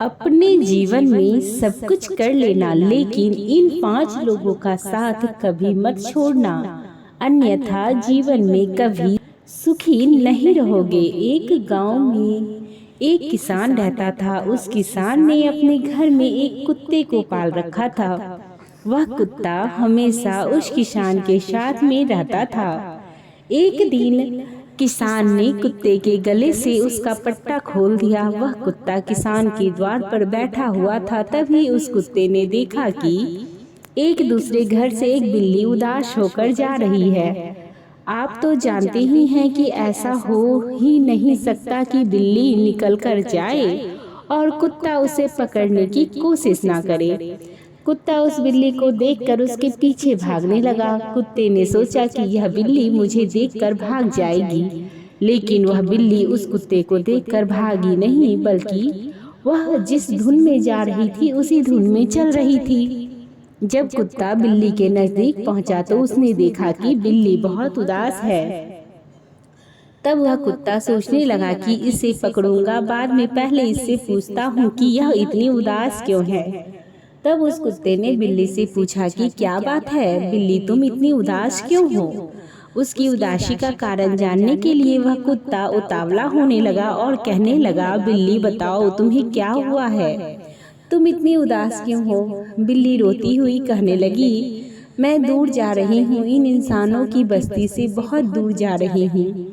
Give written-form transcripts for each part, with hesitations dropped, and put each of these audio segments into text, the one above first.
अपने जीवन में सब कुछ कर लेना, लेकिन इन 5 लोगों का साथ कभी मत छोड़ना, अन्यथा जीवन में कभी सुखी नहीं रहोगे। एक गांव में एक किसान रहता था। उस किसान ने अपने घर में एक कुत्ते को पाल रखा था। वह कुत्ता हमेशा उस किसान के साथ में रहता था। एक दिन किसान ने कुत्ते के गले से उसका पट्टा खोल दिया। वह कुत्ता किसान के द्वार पर बैठा हुआ था। तभी उस कुत्ते ने देखा कि एक दूसरे घर से एक बिल्ली उदास होकर जा रही है। आप तो जानते ही हैं कि ऐसा हो ही नहीं सकता कि बिल्ली निकल कर जाए और कुत्ता उसे पकड़ने की कोशिश ना करे। कुत्ता उस बिल्ली को देखकर उसके पीछे भागने लगा। कुत्ते ने सोचा कि यह बिल्ली मुझे देखकर भाग जाएगी, लेकिन वह बिल्ली उस कुत्ते को देखकर भागी नहीं, बल्कि वह जिस धुन में जा रही थी उसी धुन में चल रही थी। जब कुत्ता बिल्ली के नजदीक पहुंचा तो उसने देखा कि बिल्ली बहुत उदास है। तब वह कुत्ता सोचने लगा कि इसे पकड़ूंगा बाद में, पहले इससे पूछता हूँ कि यह इतनी उदास क्यों है। तब उस कुत्ते ने बिल्ली से पूछा कि क्या बात है बिल्ली, तुम इतनी उदास क्यों हो। उसकी उदासी का कारण जानने के लिए वह कुत्ता उतावला होने लगा और कहने लगा, बिल्ली बताओ तुम्हें क्या हुआ है, तुम इतनी उदास क्यों हो। बिल्ली रोती हुई कहने लगी, मैं दूर जा रही हूँ, इन इंसानों की बस्ती से बहुत दूर जा रही हूँ।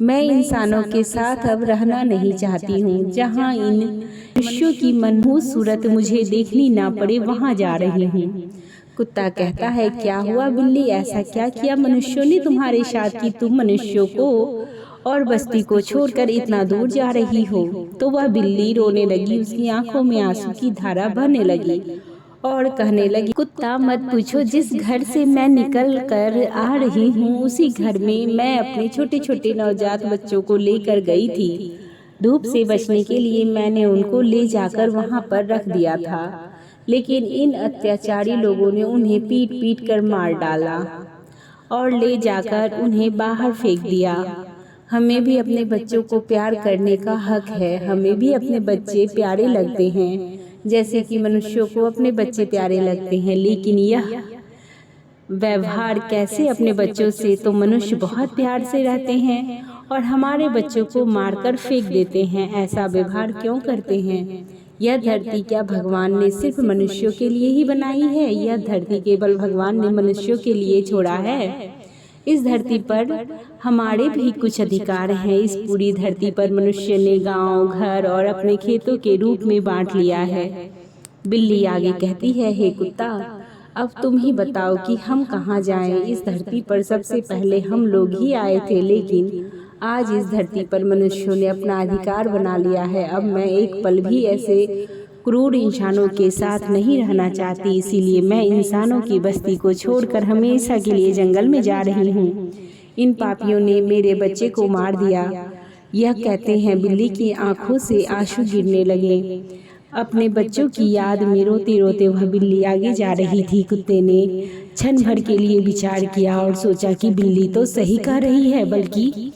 मैं इंसानों के साथ अब रहना नहीं चाहती हूँ। जहाँ इन मनुष्यों की मनहूस सूरत मुझे देखनी ना पड़े, वहाँ जा रही हूँ। कुत्ता कहता है, क्या हुआ बिल्ली, ऐसा क्या किया मनुष्यों ने तुम्हारे साथ कि तुम मनुष्यों को और बस्ती को छोड़कर इतना दूर जा रही हो। तो वह बिल्ली रोने लगी। उसकी आंखों में आंसू की धारा बहने लगी और कहने लगी, कुत्ता मत पूछो, जिस घर से मैं निकल कर आ रही हूँ उसी घर में मैं अपने छोटे छोटे नवजात बच्चों को लेकर गई थी। धूप से बचने के लिए मैंने उनको ले जाकर वहाँ पर रख दिया था, लेकिन इन अत्याचारी लोगों ने उन्हें पीट पीट कर मार डाला और ले जाकर उन्हें बाहर फेंक दिया। हमें भी अपने बच्चों को प्यार करने का हक है। हमें भी अपने बच्चे प्यारे लगते हैं, जैसे कि मनुष्यों को अपने बच्चे प्यारे लगते हैं, लेकिन यह व्यवहार कैसे अपने बच्चों से तो मनुष्य बहुत प्यार से रहते हैं और हमारे बच्चों को मारकर फेंक देते हैं। ऐसा व्यवहार क्यों करते हैं। यह धरती क्या भगवान ने सिर्फ मनुष्यों के लिए ही बनाई है? यह धरती केवल भगवान ने मनुष्यों के लिए छोड़ा है? इस धरती पर हमारे भी कुछ अधिकार हैं। इस पूरी धरती पर मनुष्य ने गांव, घर और अपने खेतों के रूप में बांट लिया है। बिल्ली आगे कहती है, हे कुत्ता, अब तुम ही बताओ कि हम कहाँ जाएं। इस धरती पर सबसे पहले हम लोग ही आए थे, लेकिन आज इस धरती पर मनुष्यों ने अपना अधिकार बना लिया है। अब मैं एक पल भी ऐसे क्रूर इंसानों के साथ नहीं रहना चाहती, इसीलिए मैं इंसानों की बस्ती को छोड़कर हमेशा के लिए जंगल में जा रही हूँ। इन पापियों ने मेरे बच्चे को मार दिया। यह कहते हैं बिल्ली की आंखों से आंसू गिरने लगे। अपने बच्चों की याद में रोते रोते वह बिल्ली आगे जा रही थी। कुत्ते ने क्षण भर के लिए विचार किया और सोचा कि बिल्ली तो सही कह रही है, बल्कि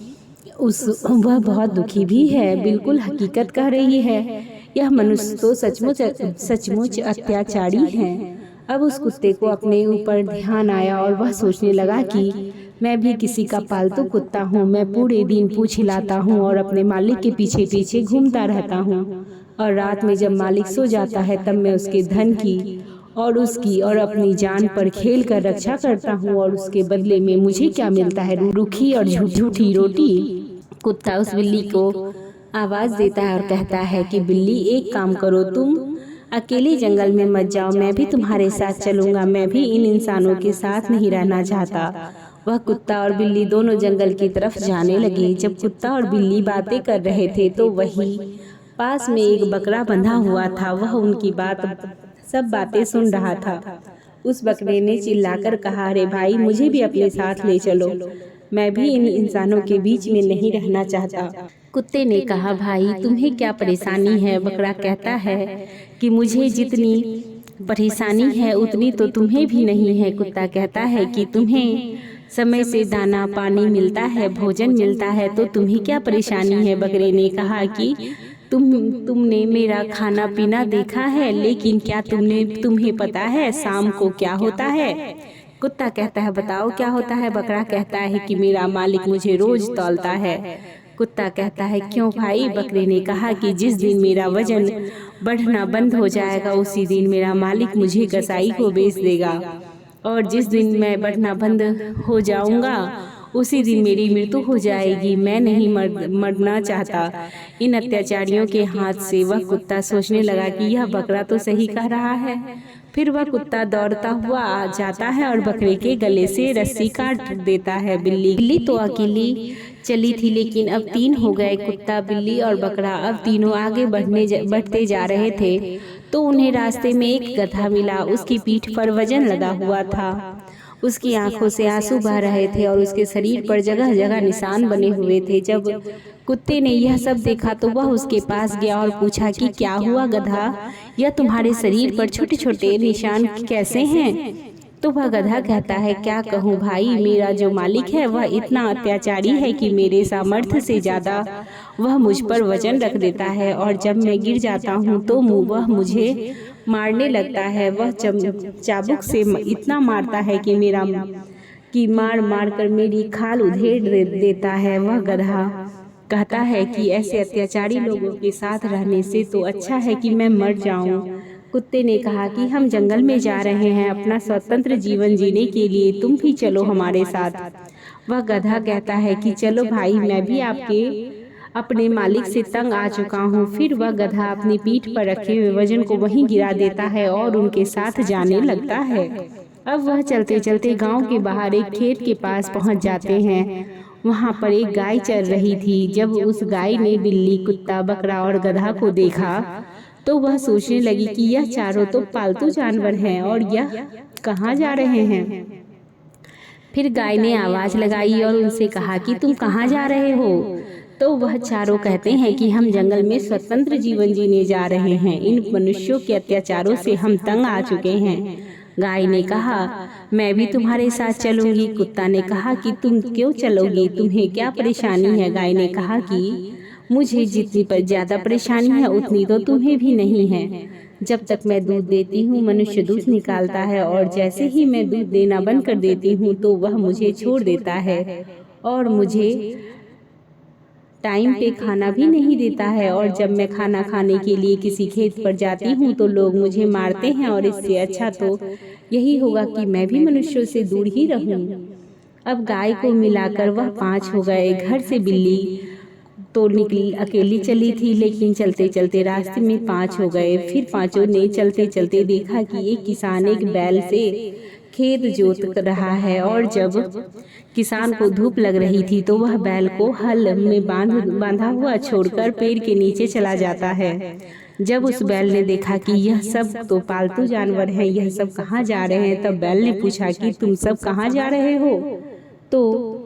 वह बहुत दुखी भी है, बिल्कुल हकीकत कह रही है। यह मनुष्य तो सचमुच अत्याचारी हैं। अब उस कुत्ते को अपने ऊपर ध्यान आया और वह सोचने लगा कि मैं भी किसी का पालतू कुत्ता हूँ। मैं पूरे दिन पूँछ हिलाता हूँ और अपने मालिक के पीछे पीछे घूमता रहता हूँ, और रात में जब मालिक सो जाता है तब मैं उसके धन की और उसकी और अपनी जान पर खेल कर रक्षा करता हूँ, और उसके बदले में मुझे क्या मिलता है? रूखी और झूठी रोटी। कुत्ता उस बिल्ली को आवाज देता है और कहता है कि बिल्ली, एक काम करो, तुम अकेले जंगल में मत जाओ, मैं भी तुम्हारे साथ चलूंगा। मैं भी इन इंसानों के साथ नहीं रहना चाहता। वह कुत्ता और बिल्ली दोनों जंगल की तरफ जाने लगे। जब कुत्ता और बिल्ली बातें कर रहे थे तो वही पास में एक बकरा बंधा हुआ था। वह उनकी सब बातें सुन रहा था। उस बकरे ने चिल्लाकर कहा, अरे भाई, मुझे भी अपने साथ ले चलो, मैं भी इन इंसानों के बीच में नहीं रहना चाहता। कुत्ते ने कहा, भाई तुम्हें क्या परेशानी है? बकरा कहता है कि मुझे जितनी परेशानी है उतनी तो तुम्हें भी नहीं है। कुत्ता कहता है कि तुम्हें समय से दाना पानी मिलता है, भोजन मिलता है, तो तुम्हें क्या परेशानी है? बकरे ने कहा कि तुमने मेरा खाना पीना देखा है, लेकिन क्या तुम्हें पता है शाम को क्या होता है? कुत्ता कहता है बताओ क्या होता है? बकरा कहता है कि मेरा मालिक मुझे रोज तौलता है। कुत्ता कहता है क्यों भाई? बकरे ने कहा कि जिस दिन मेरा वजन बढ़ना बंद हो जाएगा उसी दिन मेरा मालिक मुझे कसाई को बेच देगा, और जिस दिन मैं बढ़ना बंद हो जाऊंगा उसी दिन मेरी मृत्यु हो जाएगी। मैं नहीं मरना चाहता इन अत्याचारियों के हाथ से। वह कुत्ता सोचने लगा कि यह बकरा तो सही कह रहा है। फिर वह कुत्ता दौड़ता हुआ आ जाता है और बकरे के गले से रस्सी काट देता है। बिल्ली तो अकेली चली थी, लेकिन अब 3 हो गए, कुत्ता, बिल्ली और बकरा। अब तीनों आगे बढ़ते जा रहे थे तो उन्हें रास्ते में एक गधा मिला। उसकी पीठ पर वजन लगा हुआ था, उसकी आंखों से आंसू बह रहे थे और उसके शरीर पर जगह जगह निशान बने हुए थे। जब कुत्ते ने यह सब देखा तो वह उसके पास गया और पूछा कि क्या हुआ गधा, यह तुम्हारे शरीर पर छोटे छोटे निशान कैसे हैं? तो वह गधा कहता है क्या कहूँ भाई, मेरा जो मालिक है वह इतना अत्याचारी है कि मेरे सामर्थ्य से ज़्यादा वह मुझ पर वजन रख देता है, और जब मैं गिर जाता हूँ तो वह मुझे मारने लगता है। वह चाबुक से इतना मारता है कि मार कर मेरी खाल उधेड़ देता है। वह गधा कहता है कि ऐसे अत्याचारी लोगों के साथ रहने से तो अच्छा है कि मैं मर जाऊं। कुत्ते ने कहा कि हम जंगल में जा रहे हैं अपना स्वतंत्र जीवन जीने के लिए, तुम भी चलो हमारे साथ। वह गधा कहता है कि चलो भाई, मैं भी अपने मालिक से तंग आ चुका हूँ। फिर वह गधा अपनी पीठ पर रखे हुए वजन को वहीं गिरा देता है और उनके साथ जाने लगता है। अब वह चलते चलते गांव के बाहर एक खेत के पास पहुंच जाते हैं। वहां पर एक गाय चल रही थी। जब उस गाय ने बिल्ली, कुत्ता, बकरा और गधा को देखा तो वह सोचने लगी कि यह चारों तो पालतू जानवर हैं और यह कहाँ जा रहे हैं। फिर गाय ने आवाज लगाई और उनसे कहा कि तुम कहाँ जा रहे हो? तो वह चारों कहते हैं कि हम जंगल में स्वतंत्र जीवन जीने जा रहे हैं, इन मनुष्यों के अत्याचारों से हम तंग आ चुके हैं। गाय ने कहा मैं भी तुम्हारे साथ चलूंगी। कुत्ता ने कहा कि तुम क्यों चलोगी, तुम्हें क्या परेशानी है? गाय ने कहा कि मुझे जितनी पर ज्यादा परेशानी है उतनी तो तुम्हें भी नहीं है। जब तक मैं दूध देती हूँ मनुष्य दूध निकालता है, और जैसे ही मैं दूध देना बंद कर देती हूँ तो वह मुझे छोड़ देता है और मुझे टाइम पे खाना भी नहीं देता है। और जब मैं खाना खाने के लिए किसी खेत पर जाती हूँ तो लोग मुझे मारते हैं, और इससे अच्छा तो यही होगा कि मैं भी मनुष्यों से दूर ही रहूं। अब गाय को मिलाकर वह 5 हो गए। घर से बिल्ली तो निकली अकेली चली थी, लेकिन चलते चलते रास्ते में 5 हो गए। फिर पांचों ने चलते चलते देखा कि एक किसान एक बैल से खेत जोत रहा है, और जब किसान को धूप लग रही थी तो वह बैल को हल में बांधा हुआ छोड़कर पेड़ के नीचे चला जाता है। जब उस बैल ने देखा कि यह सब तो पालतू जानवर हैं, यह सब कहाँ जा रहे हैं, तब बैल ने पूछा कि तुम सब कहाँ जा रहे हो? तो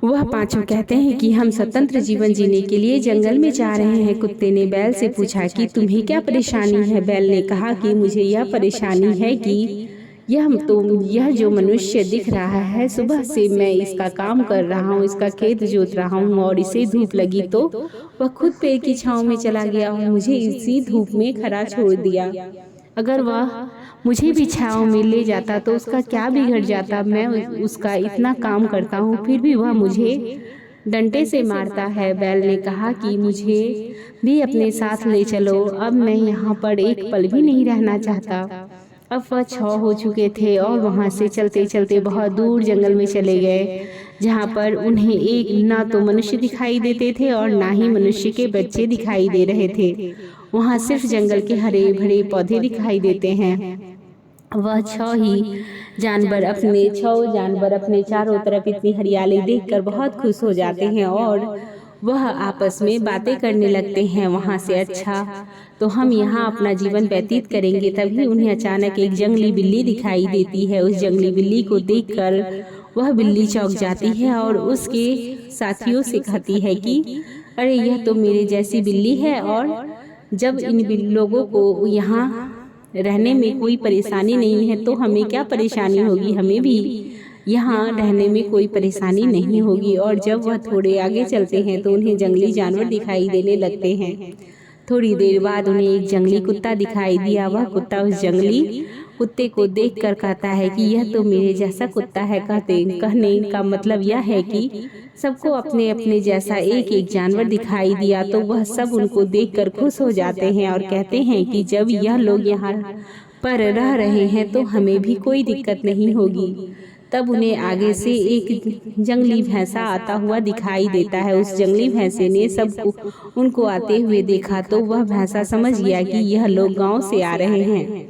वह पांचों कहते हैं कि हम स्वतंत्र जीवन जीने के लिए जंगल में जा रहे हैं। कुत्ते ने बैल से पूछा कि तुम्हें क्या परेशानी है? बैल ने कहा कि मुझे यह परेशानी है कि यह जो मनुष्य दिख रहा है, सुबह से मैं इसका काम कर रहा हूँ, इसका खेत जोत रहा हूँ, और इसे धूप लगी तो वह खुद पेड़ की छांव में चला गया और मुझे इसी धूप में खड़ा छोड़ दिया। अगर वह मुझे भी छांव में ले जाता तो उसका क्या बिगड़ जाता? मैं उसका इतना काम करता हूँ फिर भी वह मुझे डंडे से मारता है। बैल ने कहा कि मुझे भी अपने साथ ले चलो, अब मैं यहाँ पर एक पल भी नहीं रहना चाहता। अब वह 6 हो चुके थे और वहाँ से चलते चलते बहुत दूर जंगल में चले गए, जहाँ पर उन्हें एक ना तो मनुष्य दिखाई देते थे और ना ही मनुष्य के बच्चे दिखाई दे रहे थे। वहाँ सिर्फ जंगल के हरे भरे पौधे दिखाई देते हैं। वह 6 जानवर अपने चारों तरफ इतनी हरियाली देखकर बहुत खुश हो जाते हैं और वह आपस में बातें करने लगते हैं। वहाँ से अच्छा तो हम यहाँ अपना जीवन व्यतीत करेंगे। तभी उन्हें अचानक एक जंगली बिल्ली दिखाई देती है। उस जंगली बिल्ली को देखकर वह बिल्ली चौंक जाती है और उसके साथियों से कहती है कि अरे यह तो मेरे जैसी बिल्ली है, और जब इन लोगों को यहाँ रहने में कोई परेशानी नहीं है तो हमें क्या परेशानी होगी, हमें भी यहाँ रहने में कोई परेशानी नहीं होगी। और जब वह थोड़े आगे चलते हैं तो उन्हें जंगली जानवर दिखाई देने लगते हैं। थोड़ी देर बाद उन्हें एक जंगली कुत्ता दिखाई दिया। वह कुत्ता उस जंगली कुत्ते को देखकर कहता है कि यह तो मेरे जैसा कुत्ता है। कहने का मतलब यह है कि सबको अपने अपने जैसा एक एक जानवर दिखाई दिया तो वह सब उनको देखकर खुश हो जाते हैं और कहते हैं कि जब यह लोग यहाँ पर रह रहे हैं तो हमें भी कोई दिक्कत नहीं होगी। तब उन्हें आगे से एक जंगली भैंसा आता हुआ दिखाई देता है। उस जंगली भैंसे ने सबको उनको आते हुए देखा तो वह भैंसा समझ गया कि यह लोग गांव से आ रहे हैं।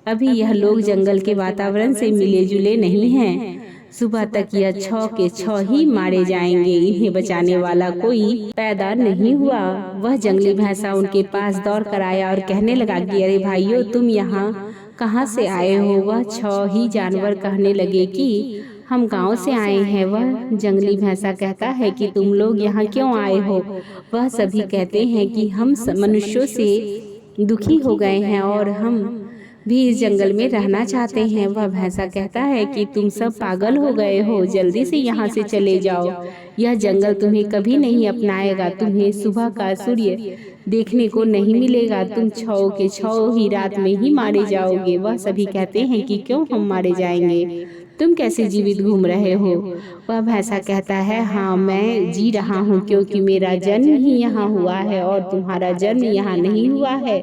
अभी यह लोग जंगल के वातावरण से मिले जुले नहीं हैं। सुबह तक यह 6 के 6 ही मारे जाएंगे। इन्हें बचाने वाला कोई पैदा नहीं हुआ। वह जंगली भैंसा उनके पास दौड़ कर आया और कहने लगा कि अरे भाइयों, तुम यहाँ कहाँ से आए हो? वह 6 ही जानवर कहने लगे कि हम गांव से आए हैं। वह जंगली भैंसा कहता है कि तुम लोग यहाँ क्यों आए हो? वह सभी कहते हैं कि हम मनुष्यों से दुखी हो गए हैं और हम भी इस जंगल में रहना चाहते हैं। वह भैंसा कहता है कि तुम सब पागल हो गए हो, जल्दी से यहाँ से चले जाओ। यह जंगल तुम्हें कभी नहीं अपनाएगा। तुम्हें सुबह का सूर्य देखने को नहीं मिलेगा। तुम 6 के 6 ही रात में ही मारे जाओगे। वह सभी कहते हैं कि क्यों हम मारे जाएंगे? तुम कैसे जीवित घूम रहे हो? वह भैंसा कहता है, हाँ मैं जी रहा हूँ क्योंकि मेरा जन्म ही यहाँ हुआ है और तुम्हारा जन्म यहाँ नहीं हुआ है।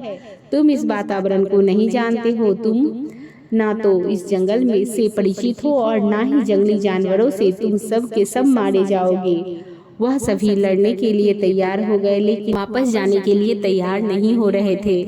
तुम इस वातावरण को नहीं जानते हो। तुम ना तो इस जंगल में से परिचित हो और ना ही जंगली जानवरों से। तुम सब के सब मारे जाओगे। वह सभी लड़ने के लिए तैयार हो गए लेकिन वापस जाने के लिए तैयार नहीं हो रहे थे।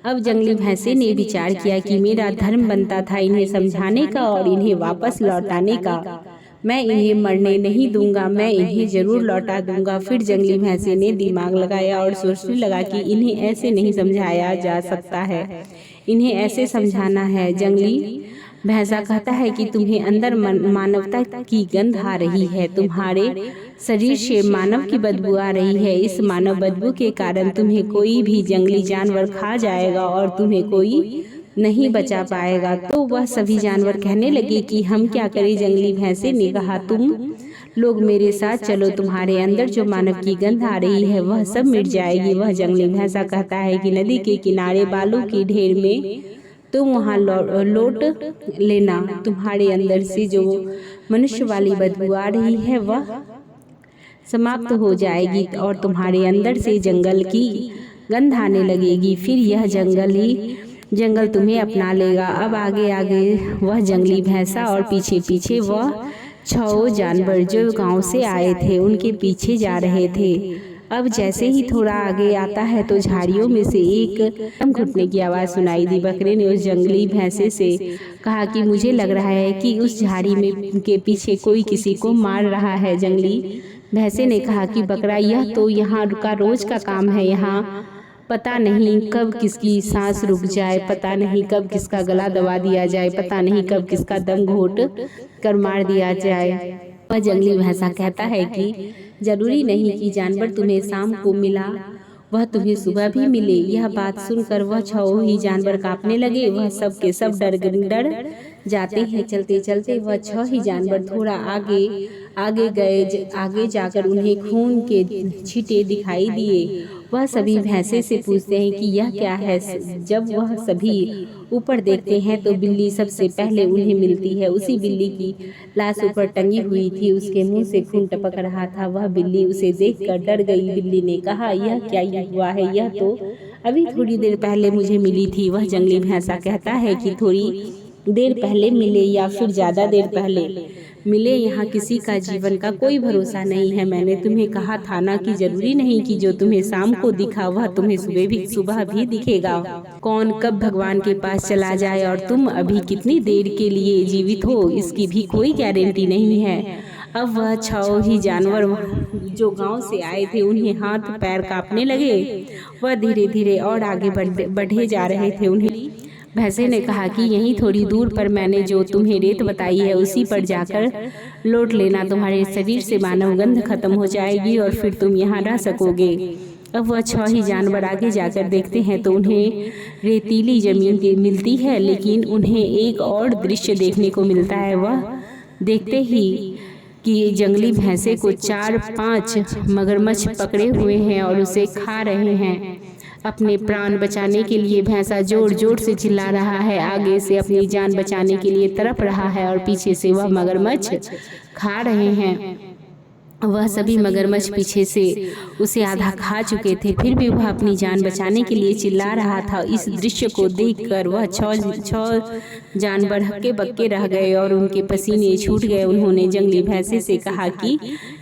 अब जंगली भैंसे ने विचार किया कि मेरा धर्म बनता था इन्हें समझाने का और इन्हें वापस लौटाने का। मैं इन्हें मरने नहीं दूंगा, मैं इन्हें जरूर लौटा दूंगा। फिर जंगली भैंसे ने दिमाग लगाया और सोचने लगा कि इन्हें ऐसे नहीं समझाया जा सकता है, इन्हें ऐसे समझाना है। जंगली भैंसा कहता है कि तुम्हें अंदर मानवता की गंध आ रही है, तुम्हारे शरीर से मानव की बदबू आ रही है। इस मानव बदबू के कारण तुम्हें कोई भी जंगली जानवर खा जाएगा और तुम्हें कोई नहीं बचा पाएगा। तो वह सभी जानवर कहने लगे कि हम क्या करें? जंगली भैंसे ने कहा, तुम लोग मेरे साथ चलो, तुम्हारे अंदर जो मानव की गंध आ रही है वह सब मिट जाएगी। वह जंगली भैंसा कहता है कि नदी के किनारे बालू की ढेर में तुम वहाँ लौट लेना। तुम्हारे अंदर से जो मनुष्य वाली बदबू आ रही है वह समाप्त हो जाएगी और तुम्हारे अंदर से जंगल की गंध आने लगेगी। फिर यह जंगल तुम्हें अपना लेगा। अब आगे आगे वह जंगली भैंसा और पीछे पीछे वह 6 जानवर जो गांव से आए थे उनके पीछे जा रहे थे। अब जैसे ही थोड़ा आगे आता है तो झाड़ियों में से एक दम घुटने की आवाज़ सुनाई दी। बकरे ने उस जंगली भैंसे से कहा कि मुझे लग रहा है कि उस झाड़ी में के पीछे कोई किसी को मार रहा है। जंगली भैंसे ने कहा कि बकरा, यह तो यहाँ का रोज का काम है। यहाँ पता नहीं कब किसकी सांस रुक जाए, पता नहीं कब किसका गला दबा दिया जाए, पता नहीं कब किसका दम घोट कर मार दिया जाए। वह जंगली भैंसा कहता है कि जरूरी नहीं कि जानवर तुम्हें शाम को मिला वह तुम्हें सुबह भी मिले। यह बात सुनकर वह 6 ही जानवर कांपने लगे। वह सब के सब डर जाते हैं। चलते चलते वह 6 ही जानवर थोड़ा आगे गए। आगे जाकर उन्हें खून के छींटे दिखाई दिए। वह सभी भैंसे से पूछते हैं कि यह क्या है। जब वह सभी ऊपर देखते हैं तो बिल्ली सबसे पहले उन्हें मिलती है। उसी बिल्ली की लाश ऊपर टंगी हुई थी, उसके मुंह से खून टपक रहा था। वह बिल्ली उसे देखकर डर गई। बिल्ली ने कहा, यह क्या हुआ है? यह तो अभी थोड़ी देर पहले मुझे मिली थी। वह जंगली भैंसा कहता है कि थोड़ी देर पहले मिले या फिर ज़्यादा देर पहले मिले, यहाँ किसी का जीवन का कोई भरोसा नहीं है। मैंने तुम्हें कहा था ना कि जरूरी नहीं कि जो तुम्हें शाम को दिखा वह तुम्हें सुबह भी दिखेगा। कौन कब भगवान के पास चला जाए और तुम अभी कितनी देर के लिए जीवित हो इसकी भी कोई गारंटी नहीं है। अब वह 6 ही जानवर जो गांव से आए थे उन्हें हाथ पैर कांपने लगे। वह धीरे धीरे और आगे बढ़े जा रहे थे। उन्हें भैंसे ने कहा कि यहीं थोड़ी दूर पर मैंने जो तुम्हें रेत बताई है उसी पर जाकर लौट लेना। तुम्हारे शरीर से मानव गंध खत्म हो जाएगी और फिर तुम यहाँ रह सकोगे। अब वह 6 ही जानवर आगे जाकर देखते हैं तो उन्हें रेतीली जमीन मिलती है, लेकिन उन्हें एक और दृश्य देखने को मिलता है। वह देखते ही कि जंगली भैंसे को 4-5 मगरमच्छ पकड़े हुए हैं और उसे खा रहे हैं। अपने प्राण बचाने के लिए भैंसा जोर जोर से चिल्ला रहा है, आगे से अपनी जान बचाने के लिए तड़प रहा है और पीछे से वह मगरमच्छ खा रहे हैं। वह सभी मगरमच्छ पीछे से उसे आधा खा चुके थे, फिर भी वह अपनी जान बचाने के लिए चिल्ला रहा था। इस दृश्य को देखकर वह 6 जानवर हक्के बक्के रह गए और उनके पसीने छूट गए। उन्होंने जंगली भैंसे से कहा कि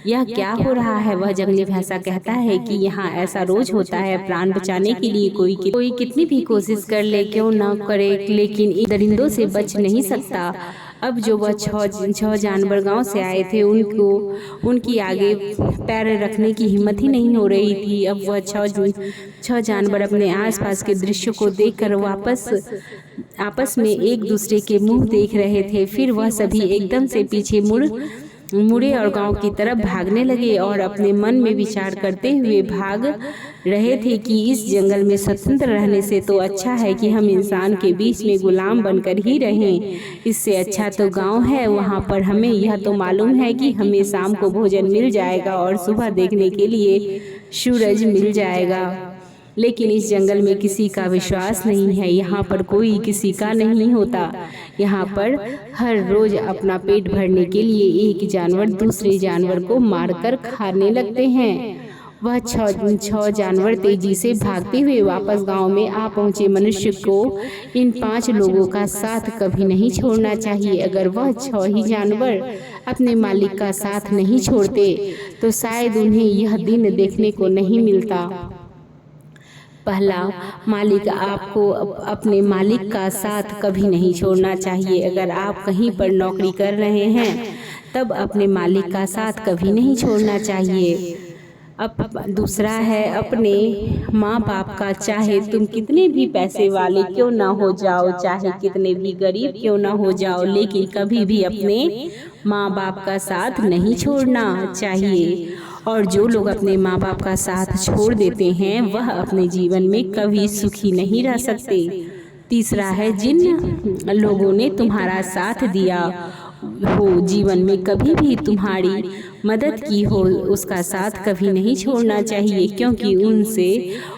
यह क्या हो रहा है। वह जंगली भैंसा कहता है कि यहाँ ऐसा रोज होता है, प्राण बचाने के लिए कोई कितनी भी कोशिश कर ले, क्यों न करे, लेकिन इन दरिंदों से बच नहीं सकता। अब जो वह 6 जानवर गांव से आए थे, उनकी आगे पैर रखने की हिम्मत ही नहीं हो रही थी। अब वह 6 जानवर अपने आसपास के दृश्य को देखकर आपस में एक दूसरे के मुंह देख रहे थे। फिर वह सभी एकदम से पीछे मुड़े और गांव की तरफ भागने लगे और अपने मन में विचार करते हुए भाग रहे थे कि इस जंगल में स्वतंत्र रहने से तो अच्छा है कि हम इंसान के बीच में गुलाम बनकर ही रहें। इससे अच्छा तो गांव है, वहां पर हमें यह तो मालूम है कि हमें शाम को भोजन मिल जाएगा और सुबह देखने के लिए सूरज मिल जाएगा। लेकिन इस जंगल में किसी का विश्वास नहीं है, यहाँ पर कोई किसी का नहीं होता। यहाँ पर हर रोज अपना पेट भरने के लिए एक जानवर दूसरे जानवर को मारकर खाने लगते हैं। वह 6 जानवर तेजी से भागते हुए वापस गांव में आ पहुंचे। मनुष्य को इन 5 लोगों का साथ कभी नहीं छोड़ना चाहिए। अगर वह 6 ही जानवर अपने मालिक का साथ नहीं छोड़ते तो शायद उन्हें यह दिन देखने को नहीं मिलता। पहला, मालिक आपको अपने मालिक का साथ कभी नहीं छोड़ना चाहिए। अगर आप कहीं पर नौकरी कर रहे हैं तब अपने मालिक का साथ कभी नहीं छोड़ना चाहिए। अब दूसरा है, अपने माँ बाप का, चाहे तुम कितने भी पैसे वाले क्यों ना हो जाओ, चाहे कितने भी गरीब क्यों ना हो जाओ, लेकिन कभी भी अपने माँ बाप का साथ नहीं छोड़ना चाहिए। और जो लोग अपने माँ बाप का साथ छोड़ देते हैं वह अपने जीवन में कभी सुखी नहीं रह सकते। तीसरा है, जिन लोगों ने तुम्हारा साथ दिया हो, जीवन में कभी भी तुम्हारी मदद की हो, उसका साथ कभी नहीं छोड़ना चाहिए, क्योंकि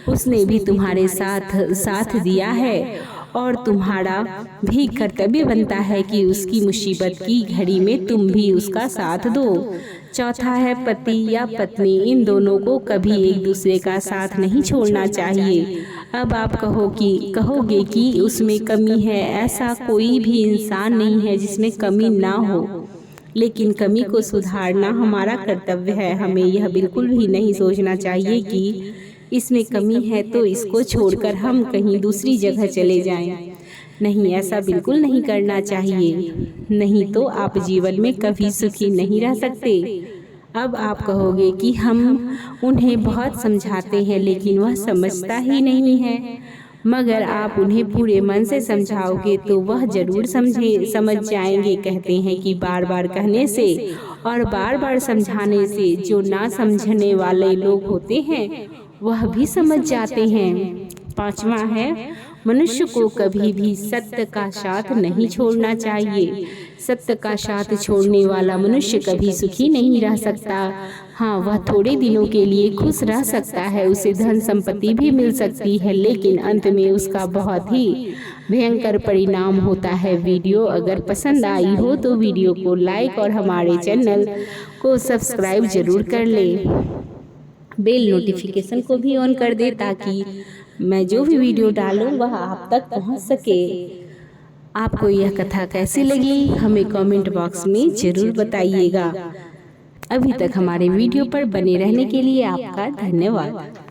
उसने भी तुम्हारे साथ दिया है और तुम्हारा भी कर्तव्य बनता है कि उसकी मुसीबत की घड़ी में तुम भी उसका साथ दो। चौथा है, पति या पत्नी, इन दोनों को कभी एक दूसरे का साथ नहीं छोड़ना चाहिए। अब आप कहोगे कि उसमें कमी है। ऐसा कोई भी इंसान नहीं है जिसमें कमी ना हो, लेकिन कमी को सुधारना हमारा कर्तव्य है। हमें यह बिल्कुल भी नहीं सोचना चाहिए कि इसमें कमी है तो इसको छोड़कर हम कहीं दूसरी जगह चले जाएं। नहीं, ऐसा बिल्कुल नहीं करना चाहिए, नहीं तो आप जीवन में कभी सुखी नहीं रह सकते। अब आप कहोगे कि हम उन्हें बहुत समझाते हैं लेकिन वह समझता ही नहीं है। मगर आप उन्हें पूरे मन से समझाओगे तो वह जरूर समझ जाएंगे। कहते हैं कि बार बार कहने से और बार बार समझाने से जो ना समझने वाले लोग होते हैं वह भी समझ जाते हैं। पांचवा है, मनुष्य को कभी भी सत्य का साथ नहीं छोड़ना चाहिए। सत्य का साथ छोड़ने वाला मनुष्य कभी सुखी नहीं रह सकता। हाँ, वह थोड़े दिनों के लिए खुश रह सकता है, उसे धन संपत्ति भी मिल सकती है, लेकिन अंत में उसका बहुत ही भयंकर परिणाम होता है। वीडियो अगर पसंद आई हो तो वीडियो को लाइक और हमारे चैनल को सब्सक्राइब जरूर कर लें। बेल नोटिफिकेशन को भी ऑन कर दे ताकि मैं जो भी वीडियो डालूं वह आप तक पहुंच सके। आपको यह कथा कैसी लगी हमें कमेंट बॉक्स में जरूर बताइएगा। अभी तक हमारे वीडियो पर बने रहने के लिए आपका धन्यवाद।